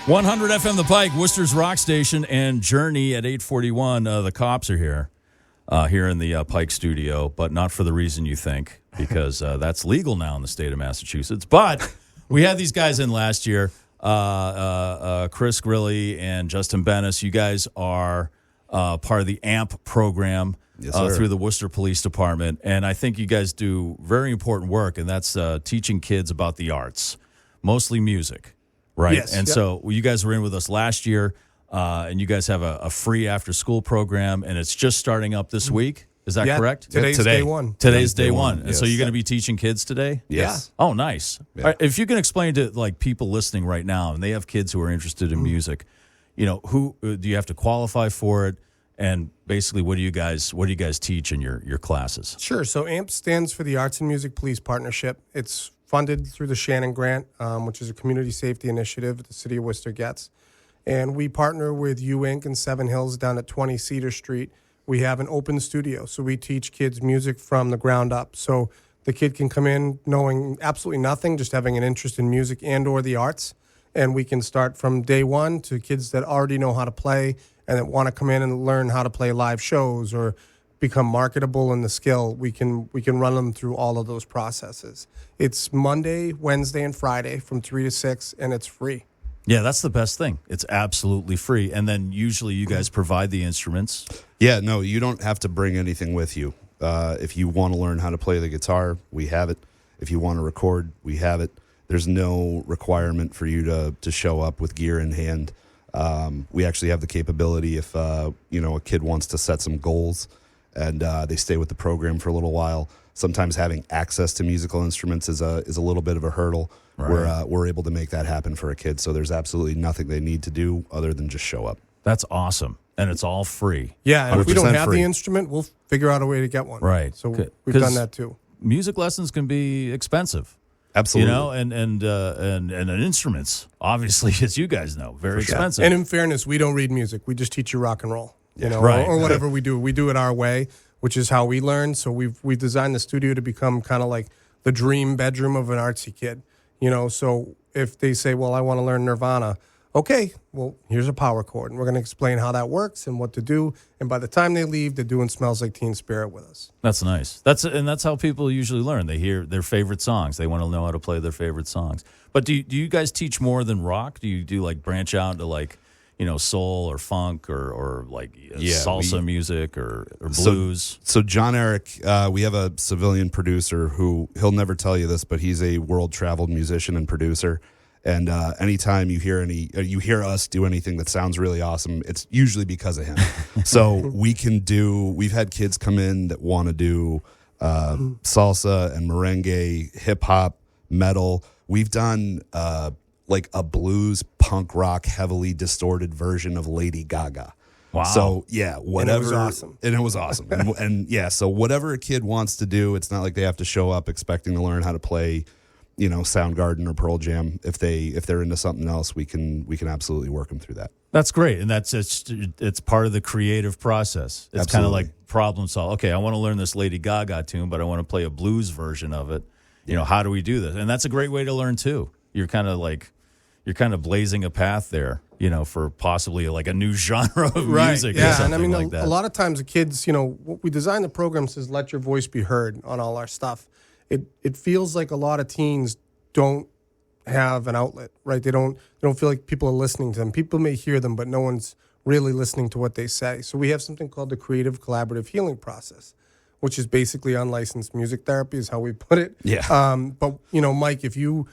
100 FM The Pike, Worcester's rock station, and Journey at 841. The cops are here in the Pike studio, but not for the reason you think, because that's legal now in the state of Massachusetts. But we had these guys in last year, Chris Grilli and Justin Bennis. You guys are part of the AMP program through the Worcester Police Department, and I think you guys do very important work, and that's teaching kids about the arts, mostly music. Right. Yes, and so you guys were in with us last year, and you guys have a free after-school program, and it's just starting up this week. Is that correct? Today's day one. Today's day one. Yes. And so you're going to be teaching kids today? Yes. Oh, nice. Yeah. All right, if you can explain to like people listening right now, and they have kids who are interested in music, who do you have to qualify for it? And basically, what do you guys teach in your classes? Sure. So AMP stands for the Arts and Music Police Partnership. It's funded through the Shannon Grant, which is a community safety initiative the city of Worcester gets. And we partner with U Inc. in Seven Hills down at 20 Cedar Street. We have an open studio, so we teach kids music from the ground up. So the kid can come in knowing absolutely nothing, just having an interest in music and or the arts. And we can start from day one to kids that already know how to play and that want to come in and learn how to play live shows or become marketable in the skill. We can run them through all of those processes. It's Monday, Wednesday, and Friday from 3 to 6, and it's free. Yeah, that's the best thing. It's absolutely free. And then usually you guys provide the instruments. Yeah, no, you don't have to bring anything with you. If you want to learn how to play the guitar, we have it. If you want to record, we have it. There's no requirement for you to show up with gear in hand. We actually have the capability if a kid wants to set some goals and they stay with the program for a little while. Sometimes having access to musical instruments is a little bit of a hurdle. Right. We're able to make that happen for a kid. So there's absolutely nothing they need to do other than just show up. That's awesome. And it's all free. Yeah, and if we don't 100% have free. the instrument, we'll figure out a way to get one. Right. So C- we've 'cause done that too. Music lessons can be expensive. Absolutely. And instruments, obviously, as you guys know, very expensive. And in fairness, we don't read music. We just teach you rock and roll, Right. or whatever we do. We do it our way, which is how we learn. So we've designed the studio to become kind of like the dream bedroom of an artsy kid. So if they say, well, I want to learn Nirvana, okay, well, here's a power chord, and we're going to explain how that works and what to do. And by the time they leave, they're doing Smells Like Teen Spirit with us. That's nice. That's how people usually learn. They hear their favorite songs. They want to know how to play their favorite songs. But do you guys teach more than rock? Do you do like branch out to like, soul or funk or like salsa music or blues? So John Eric, we have a civilian producer who he'll never tell you this, but he's a world-traveled musician and producer. And anytime you hear us do anything that sounds really awesome, it's usually because of him. So we've had kids come in that want to do salsa and merengue, hip hop, metal. We've done like a blues, punk rock, heavily distorted version of Lady Gaga. Wow. So yeah, whatever. And it was awesome. And it was awesome. and yeah, so whatever a kid wants to do, it's not like they have to show up expecting to learn how to play Soundgarden or Pearl Jam. If they're into something else, we can absolutely work them through that. That's great, and it's part of the creative process. It's kind of like problem solve. Okay, I want to learn this Lady Gaga tune, but I want to play a blues version of it. How do we do this? And that's a great way to learn too. You're kind of blazing a path there, for possibly like a new genre of music. Yeah, or something and I mean, like that. a lot of times the kids, what we design the program says, let your voice be heard on all our stuff. It feels like a lot of teens don't have an outlet, right? They don't feel like people are listening to them. People may hear them, but no one's really listening to what they say. So we have something called the creative collaborative healing process, which is basically unlicensed music therapy is how we put it. Yeah. But Mike, if you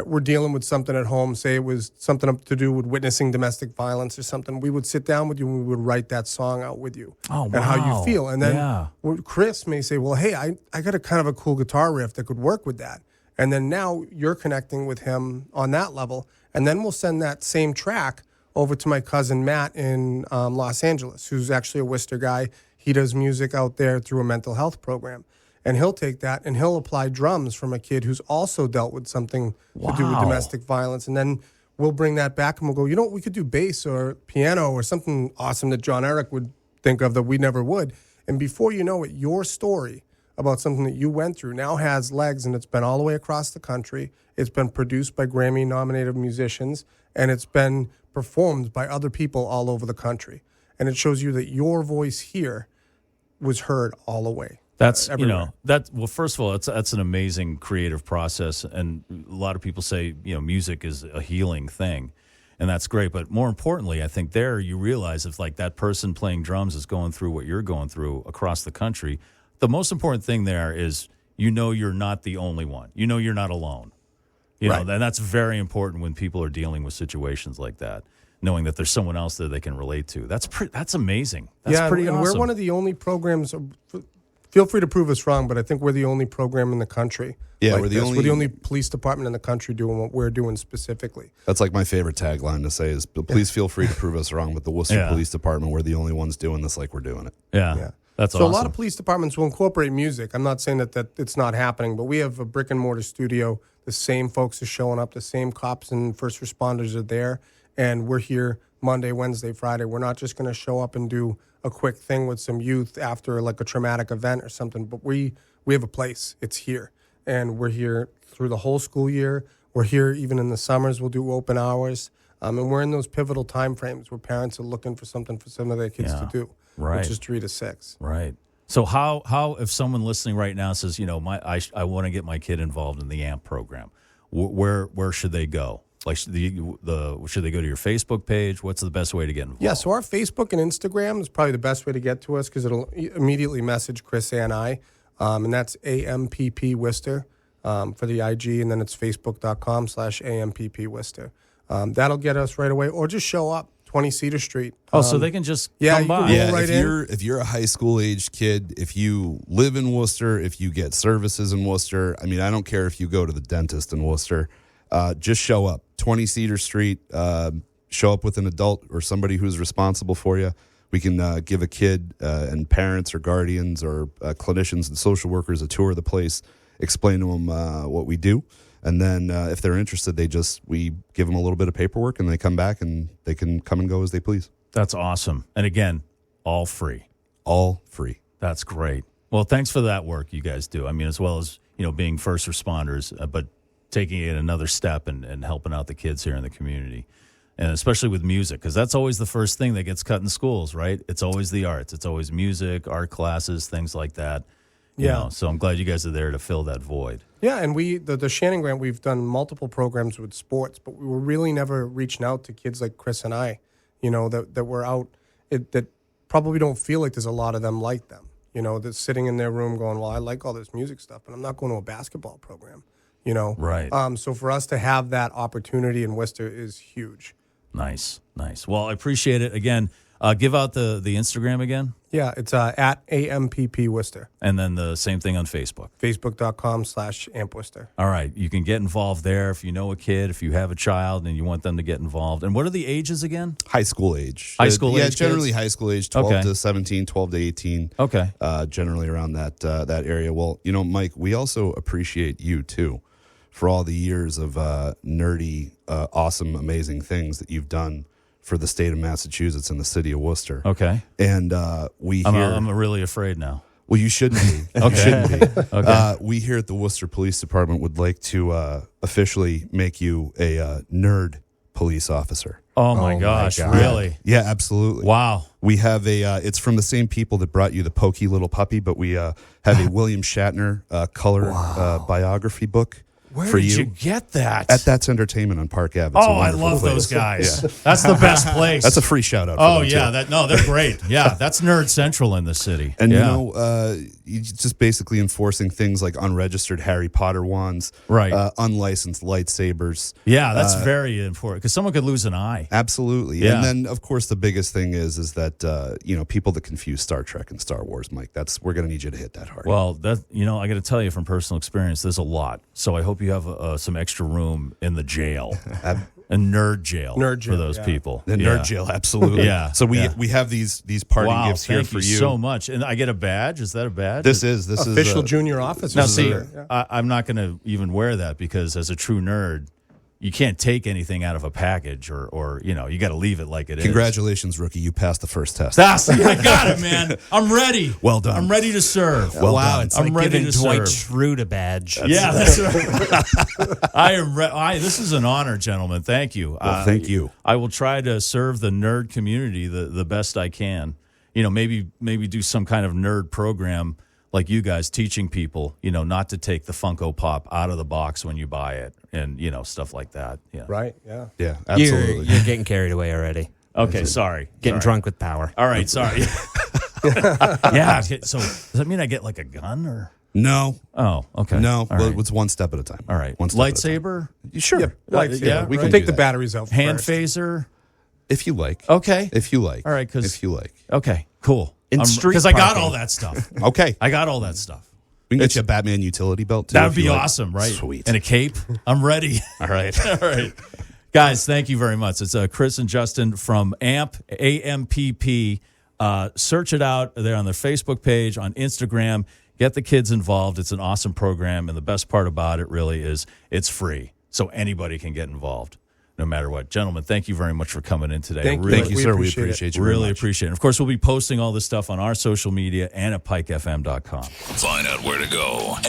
were dealing with something at home, say it was something up to do with witnessing domestic violence or something, we would sit down with you and we would write that song out with you. Oh, and how you wow. feel. And then Chris may say, well, hey, I got a kind of a cool guitar riff that could work with that. And then now you're connecting with him on that level. And then we'll send that same track over to my cousin Matt in Los Angeles, who's actually a Worcester guy. He does music out there through a mental health program. And he'll take that and he'll apply drums from a kid who's also dealt with something to do with domestic violence. And then we'll bring that back and we'll go, we could do bass or piano or something awesome that John Eric would think of that we never would. And before you know it, your story about something that you went through now has legs, and it's been all the way across the country. It's been produced by Grammy-nominated musicians, and it's been performed by other people all over the country. And it shows you that your voice here was heard all the way. That's everywhere. well, first of all, that's an amazing creative process, and a lot of people say music is a healing thing, and that's great. But more importantly, I think there you realize if like that person playing drums is going through what you're going through across the country, the most important thing there is you're not the only one. You're not alone. Right. And that's very important when people are dealing with situations like that. Knowing that there's someone else there they can relate to. That's amazing. That's pretty and awesome. we're one of the only programs. Feel free to prove us wrong, but I think we're the only program in the country. Yeah, like we're the this. only- We're the only police department in the country doing what we're doing specifically. That's like my favorite tagline to say is, please feel free to prove us wrong, but the Worcester Yeah. Police Department, we're the only ones doing this like we're doing it. Yeah. That's so awesome. a lot of police departments will incorporate music. I'm not saying that it's not happening, but we have a brick and mortar studio. The same folks are showing up. The same cops and first responders are there, and we're here Monday, Wednesday, Friday. We're not just going to show up and do a quick thing with some youth after like a traumatic event or something, but we have a place. It's here, and we're here through the whole school year. We're here even in the summers. We'll do open hours, and we're in those pivotal time frames where parents are looking for something for some of their kids to do, right. which is 3 to 6. Right. So how if someone listening right now says, I want to get my kid involved in the AMP program, where should they go? Like should they go to your Facebook page? What's the best way to get involved? Yeah, so our Facebook and Instagram is probably the best way to get to us because it'll immediately message Chris and I, and that's AMPP Worcester for the IG, and then it's facebook.com/AMPP Worcester. That'll get us right away, or just show up, 20 Cedar Street. So they can just yeah, come you by. can roll Yeah, right if you're a high school aged kid, if you live in Worcester, if you get services in Worcester, I mean, I don't care if you go to the dentist in Worcester, just show up. 20 Cedar Street, show up with an adult or somebody who's responsible for you. We can give a kid and parents or guardians or clinicians and social workers a tour of the place, explain to them what we do. And then if they're interested, we give them a little bit of paperwork and they come back and they can come and go as they please. That's awesome. And again, all free. All free. That's great. Well, thanks for that work you guys do. I mean, as well as, being first responders, but taking it another step and helping out the kids here in the community. And especially with music, because that's always the first thing that gets cut in schools, right? It's always the arts. It's always music, art classes, things like that. So I'm glad you guys are there to fill that void. Yeah, and the Shannon Grant, we've done multiple programs with sports, but we were really never reaching out to kids like Chris and I, that were out, that probably don't feel like there's a lot of them like them, that's sitting in their room going, well, I like all this music stuff, but I'm not going to a basketball program, Right. So for us to have that opportunity in Worcester is huge. Nice. Well, I appreciate it. Again, give out the Instagram again. Yeah, it's at AMPP Worcester. And then the same thing on Facebook. Facebook.com/AMP Worcester. All right. You can get involved there if you know a kid, if you have a child and you want them to get involved. And what are the ages again? High school age. High school yeah, age generally kids? high school age, 12 Okay. to 17, 12 to 18. Okay. Generally around that area. Well, Mike, we also appreciate you, too, for all the years of nerdy, awesome, amazing things that you've done for the state of Massachusetts and the city of Worcester. Okay. And we hear... I'm really afraid now. Well, you shouldn't be. Okay. You shouldn't be. Okay. We here at the Worcester Police Department would like to officially make you a nerd police officer. Oh my gosh, really? Yeah, absolutely. Wow. We have it's from the same people that brought you the Pokey Little Puppy, but we have a William Shatner color biography book Where for did you. you get that? At That's Entertainment on Park Ave. It's a Oh, I wonderful love place. those guys. Yeah. That's the best place. That's a free shout out. Oh for them, yeah, too. they're great. Yeah, that's Nerd Central in the city. And yeah. you just basically enforcing things like unregistered Harry Potter wands, Right. Unlicensed lightsabers. Yeah, that's very important because someone could lose an eye. Absolutely. Yeah. And then, of course, the biggest thing is that people that confuse Star Trek and Star Wars, Mike. We're going to need you to hit that hard. Well, that I got to tell you from personal experience, there's a lot. So I hope you have some extra room in the jail, a nerd jail for those people. The nerd jail, absolutely. Yeah. So we have these parting gifts here thank for you so much. And I get a badge. Is that a badge? This is Official junior officer. Now, see, Yeah. I'm not going to even wear that because as a true nerd, you can't take anything out of a package, or you got to leave it like it is. Congratulations, rookie. You passed the first test. I got it, man. I'm ready. Well done. I'm ready to serve. Well wow, done. it's I'm like ready giving to Dwight serve. Schrute a badge. Yeah, that's right. I am. This is an honor, gentlemen. Thank you. Well, thank you. I will try to serve the nerd community the best I can. Maybe do some kind of nerd program like you guys, teaching people, not to take the Funko Pop out of the box when you buy it, and stuff like that. Yeah. Right. Yeah. Yeah, absolutely. You're getting carried away already. Okay. Sorry. Getting drunk with power. All right. Sorry. Yeah. So does that mean I get like a gun or? No. Oh. Okay. No. All Well, right. it's one step at a time. All right. One step at a time. Lightsaber, Sure. Yeah. we We'll can take do the that. batteries out. hand first. phaser. If you like. Okay. If you like. All right, 'cause- if you like. Okay. Cool. In street because I got parking. all that stuff. Okay. I got all that stuff. We can get you a Batman utility belt too. That would if you be like. awesome, right? Sweet. And a cape. I'm ready. All right. All right. Guys, thank you very much. It's Chris and Justin from AMPP. Search it out. They're on their Facebook page, on Instagram. Get the kids involved. It's an awesome program, and the best part about it really is it's free, so anybody can get involved, no matter what. Gentlemen, thank you very much for coming in today. Thank you. Thank you, We sir. We appreciate it. appreciate you. very Really much. appreciate it. Of course, we'll be posting all this stuff on our social media and at pikefm.com. Find out where to go and